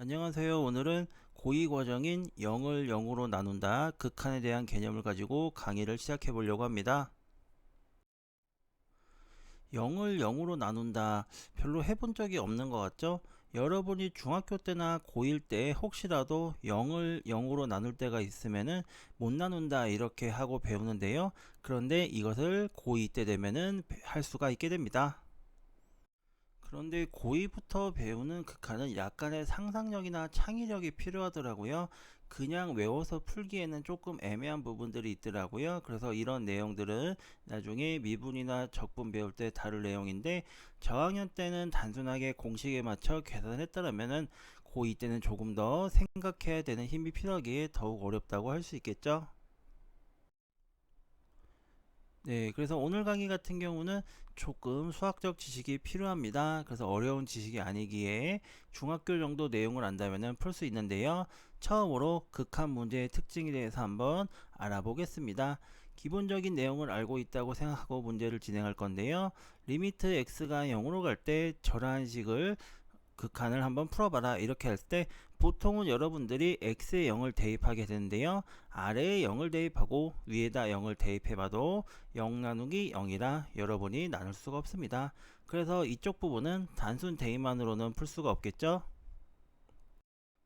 안녕하세요. 오늘은 고의 과정인 0을 0으로 나눈다 극한에 대한 개념을 가지고 강의를 시작해 보려고 합니다. 0을 0으로 나눈다 별로 해본 적이 없는 것 같죠? 여러분이 중학교 때나 고1 때 혹시라도 0을 0으로 나눌 때가 있으면은 못 나눈다 이렇게 하고 배우는데요. 그런데 이것을 고2 때 되면은 할 수가 있게 됩니다. 그런데 고2부터 배우는 극한은 약간의 상상력이나 창의력이 필요하더라고요. 그냥 외워서 풀기에는 조금 애매한 부분들이 있더라고요. 그래서 이런 내용들은 나중에 미분이나 적분 배울 때 다룰 내용인데 저학년 때는 단순하게 공식에 맞춰 계산했더라면은 고2 때는 조금 더 생각해야 되는 힘이 필요하기에 더욱 어렵다고 할 수 있겠죠. 네, 그래서 오늘 강의 같은 경우는 조금 수학적 지식이 필요합니다. 그래서 어려운 지식이 아니기에 중학교 정도 내용을 안다면 풀 수 있는데요. 처음으로 극한 문제의 특징에 대해서 한번 알아보겠습니다. 기본적인 내용을 알고 있다고 생각하고 문제를 진행할 건데요. 리미트 x가 0으로 갈 때 저러한 식을 극한을 한번 풀어봐라 이렇게 할 때 보통은 여러분들이 x에 0을 대입하게 되는데요. 아래에 0을 대입하고 위에다 0을 대입해봐도 0 나누기 0이라 여러분이 나눌 수가 없습니다. 그래서 이쪽 부분은 단순 대입만으로는 풀 수가 없겠죠.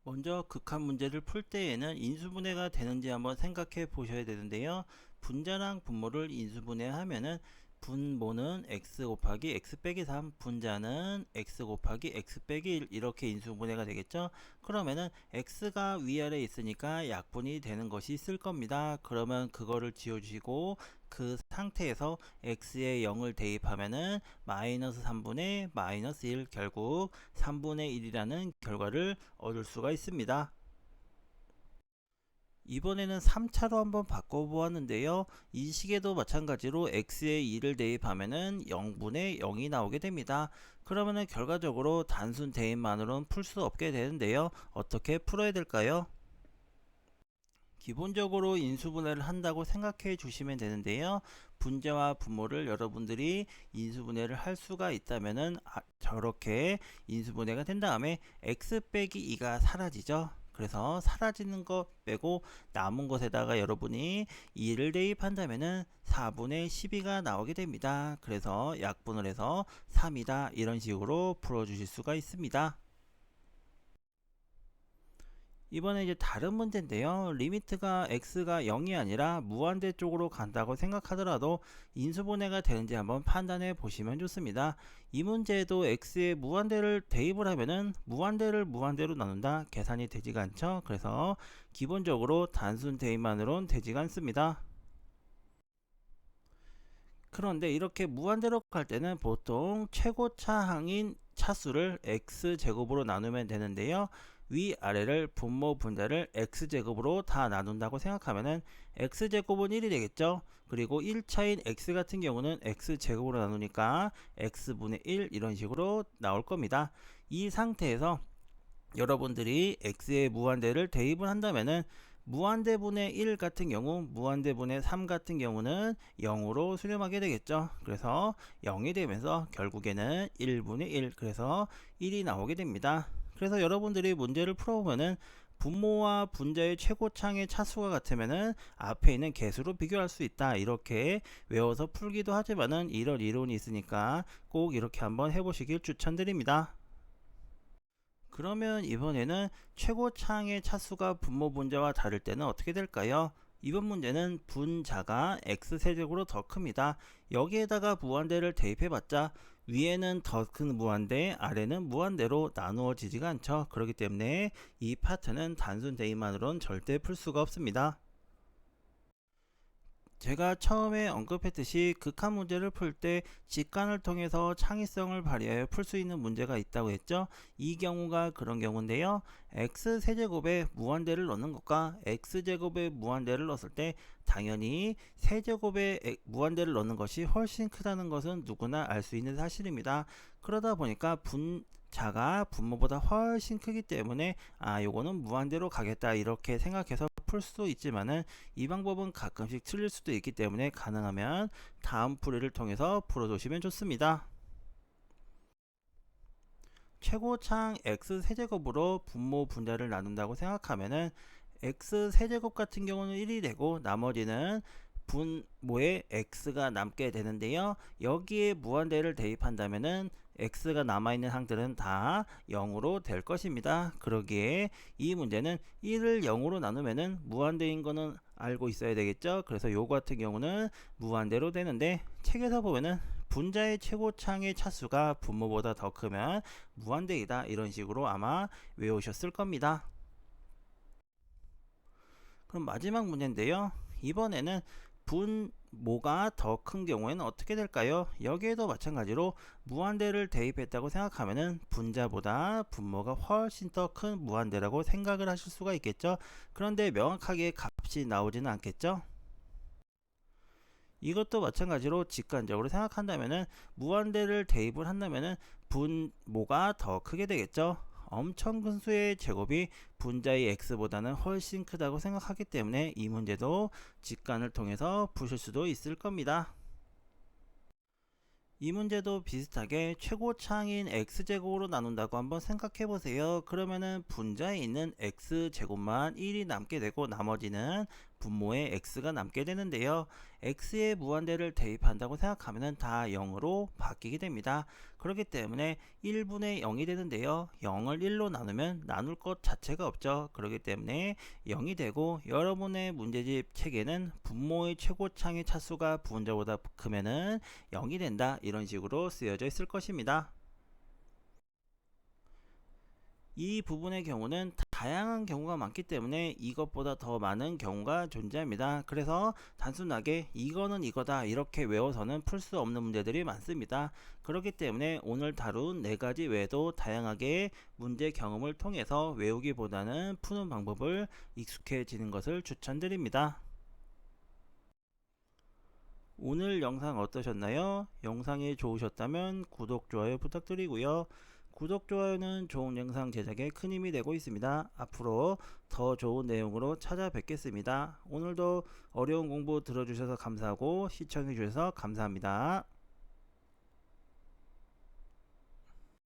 먼저 극한 문제를 풀 때에는 인수분해가 되는지 한번 생각해 보셔야 되는데요. 분자랑 분모를 인수분해하면은 분모는 x 곱하기 x 빼기 3, 분자는 x 곱하기 x 빼기 1 이렇게 인수분해가 되겠죠. 그러면은 x가 위아래 있으니까 약분이 되는 것이 있을 겁니다. 그러면 그거를 지워주시고 그 상태에서 x에 0을 대입하면은 마이너스 3분의 마이너스 1 결국 3분의 1이라는 결과를 얻을 수가 있습니다. 이번에는 3차로 한번 바꿔보았는데요. 이 식에도 마찬가지로 x에 2를 대입하면은 0분의 0이 나오게 됩니다. 그러면은 결과적으로 단순 대입만으로는 풀 수 없게 되는데요. 어떻게 풀어야 될까요? 기본적으로 인수분해를 한다고 생각해 주시면 되는데요. 분자와 분모를 여러분들이 인수분해를 할 수가 있다면은 저렇게 인수분해가 된 다음에 x 빼기 2가 사라지죠. 그래서 사라지는 것 빼고 남은 것에다가 여러분이 2를 대입한다면은 4분의 12가 나오게 됩니다. 그래서 약분을 해서 3이다 이런 식으로 풀어주실 수가 있습니다. 이번에 이제 다른 문제인데요. 리미트가 x가 0이 아니라 무한대 쪽으로 간다고 생각하더라도 인수분해가 되는지 한번 판단해 보시면 좋습니다. 이 문제에도 x에 무한대를 대입을 하면은 무한대를 무한대로 나눈다 계산이 되지가 않죠. 그래서 기본적으로 단순 대입만으로는 되지가 않습니다. 그런데 이렇게 무한대로 갈 때는 보통 최고차항인 차수를 x제곱으로 나누면 되는데요. 위아래를 분모 분자를 x제곱으로 다 나눈다고 생각하면은 x제곱은 1이 되겠죠. 그리고 1차인 x 같은 경우는 x제곱으로 나누니까 x분의 1 이런 식으로 나올 겁니다. 이 상태에서 여러분들이 x의 무한대를 대입을 한다면은 무한대분의 1 같은 경우 무한대분의 3 같은 경우는 0으로 수렴하게 되겠죠. 그래서 0이 되면서 결국에는 1분의 1 그래서 1이 나오게 됩니다. 그래서 여러분들이 문제를 풀어보면은 분모와 분자의 최고차항의 차수가 같으면은 앞에 있는 개수로 비교할 수 있다 이렇게 외워서 풀기도 하지만은 이런 이론이 있으니까 꼭 이렇게 한번 해보시길 추천드립니다. 그러면 이번에는 최고차항의 차수가 분모 분자와 다를 때는 어떻게 될까요? 이번 문제는 분자가 x세제곱으로 더 큽니다. 여기에다가 무한대를 대입해봤자 위에는 더 큰 무한대, 아래는 무한대로 나누어지지가 않죠. 그렇기 때문에 이 파트는 단순 대입만으로는 절대 풀 수가 없습니다. 제가 처음에 언급했듯이 극한 문제를 풀 때 직관을 통해서 창의성을 발휘하여 풀 수 있는 문제가 있다고 했죠. 이 경우가 그런 경우인데요. x세제곱에 무한대를 넣는 것과 x제곱에 무한대를 넣었을 때 당연히 세제곱에 무한대를 넣는 것이 훨씬 크다는 것은 누구나 알 수 있는 사실입니다. 그러다 보니까 분자가 분모보다 훨씬 크기 때문에 요거는 무한대로 가겠다 이렇게 생각해서 풀 수도 있지만은 이 방법은 가끔씩 틀릴 수도 있기 때문에 가능하면 다음 풀이를 통해서 풀어주시면 좋습니다. 최고차항 x세제곱으로 분모 분자를 나눈다고 생각하면은 x세제곱 같은 경우는 1이 되고 나머지는 분모에 x가 남게 되는데요. 여기에 무한대를 대입한다면은 x가 남아있는 항들은 다 0으로 될 것입니다. 그러기에 이 문제는 1을 0으로 나누면은 무한대인 거는 알고 있어야 되겠죠. 그래서 요거 같은 경우는 무한대로 되는데 책에서 보면은 분자의 최고차항의 차수가 분모보다 더 크면 무한대이다 이런 식으로 아마 외우셨을 겁니다. 그럼 마지막 문제인데요. 이번에는 분모가 더 큰 경우에는 어떻게 될까요? 여기에도 마찬가지로 무한대를 대입했다고 생각하면은 분자보다 분모가 훨씬 더 큰 무한대라고 생각을 하실 수가 있겠죠. 그런데 명확하게 값이 나오지는 않겠죠. 이것도 마찬가지로 직관적으로 생각한다면은 무한대를 대입을 한다면은 분모가 더 크게 되겠죠. 엄청 큰 수의 제곱이 분자의 x보다는 훨씬 크다고 생각하기 때문에 이 문제도 직관을 통해서 푸실 수도 있을 겁니다. 이 문제도 비슷하게 최고차항인 x제곱으로 나눈다고 한번 생각해 보세요. 그러면은 분자에 있는 x제곱만 1이 남게 되고 나머지는 분모에 x가 남게 되는데요. x의 무한대를 대입한다고 생각하면은 다 0으로 바뀌게 됩니다. 그렇기 때문에 1분의 0이 되는데요. 0을 1로 나누면 나눌 것 자체가 없죠. 그렇기 때문에 0이 되고 여러분의 문제집 책에는 분모의 최고차항의 차수가 분자보다 크면은 0이 된다 이런 식으로 쓰여져 있을 것입니다. 이 부분의 경우는 다양한 경우가 많기 때문에 이것보다 더 많은 경우가 존재합니다. 그래서 단순하게 이거는 이거다 이렇게 외워서는 풀 수 없는 문제들이 많습니다. 그렇기 때문에 오늘 다룬 4가지 외에도 다양하게 문제 경험을 통해서 외우기보다는 푸는 방법을 익숙해지는 것을 추천드립니다. 오늘 영상 어떠셨나요? 영상이 좋으셨다면 구독, 좋아요 부탁드리고요. 구독, 좋아요는 좋은 영상 제작에 큰 힘이 되고 있습니다. 앞으로 더 좋은 내용으로 찾아뵙겠습니다. 오늘도 어려운 공부 들어주셔서 감사하고 시청해주셔서 감사합니다.